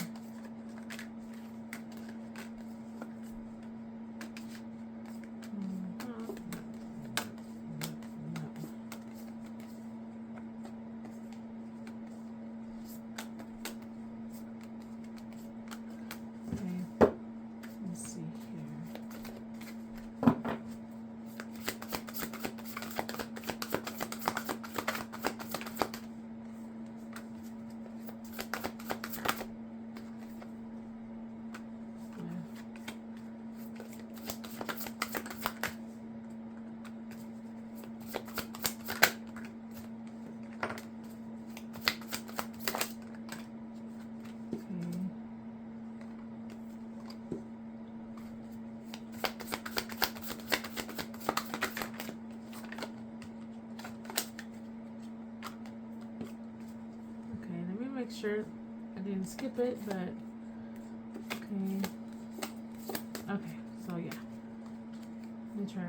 make sure I didn't skip it, but okay. Okay, so yeah. Let me try.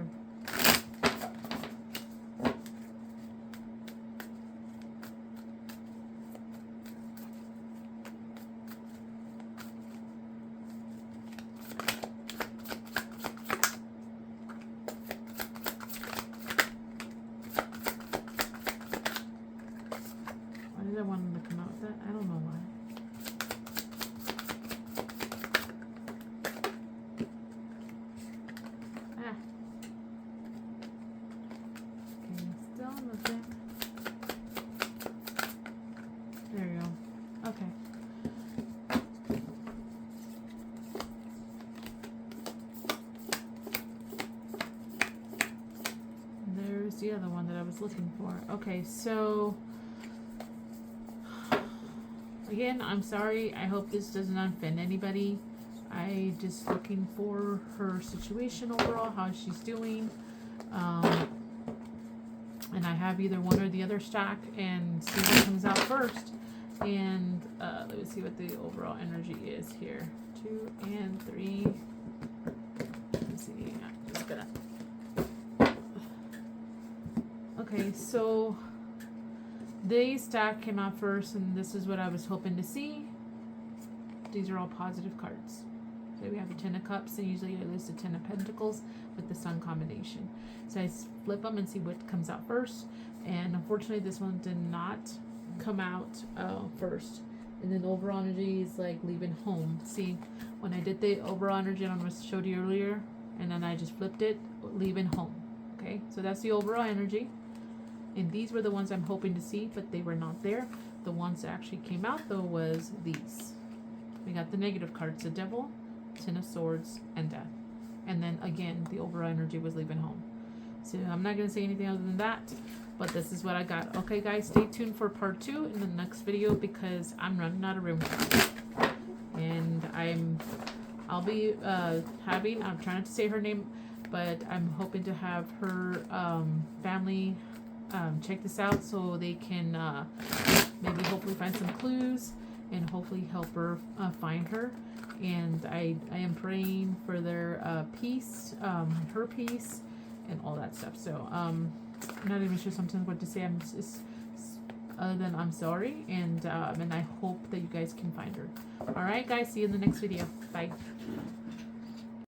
Why did I want them to come out with that? I don't know why. There you go. Okay. There's the other one that I was looking for. Okay, so again, I'm sorry. I hope this doesn't offend anybody. I just looking for her situation overall, how she's doing. And I have either one or the other stack and see what comes out first. And let me see what the overall energy is here. 2 and 3. Let's see. I'm just gonna. Okay, so the stack came out first, and this is what I was hoping to see. These are all positive cards. So we have the 10 of Cups, and usually I list the 10 of Pentacles with the Sun combination. So I flip them and see what comes out first. And unfortunately, this one did not come out first. And then overall energy is like leaving home. See, when I did the overall energy, I showed you earlier, and then I just flipped it, leaving home. Okay, so that's the overall energy. And these were the ones I'm hoping to see, but they were not there. The ones that actually came out, though, was these. We got the negative cards, the Devil, 10 of Swords, and Death. And then again, the overall energy was leaving home. So I'm not going to say anything other than that, but this is what I got. Okay, guys, stay tuned for part 2 in the next video because I'm running out of room. And I'll be I'm trying not to say her name, but I'm hoping to have her family check this out so they can maybe hopefully find some clues and hopefully help her find her. And I am praying for their peace, her peace, and all that stuff. So I'm not even sure sometimes what to say. I'm just other than I'm sorry, and I hope that you guys can find her. All right, guys, see you in the next video. Bye.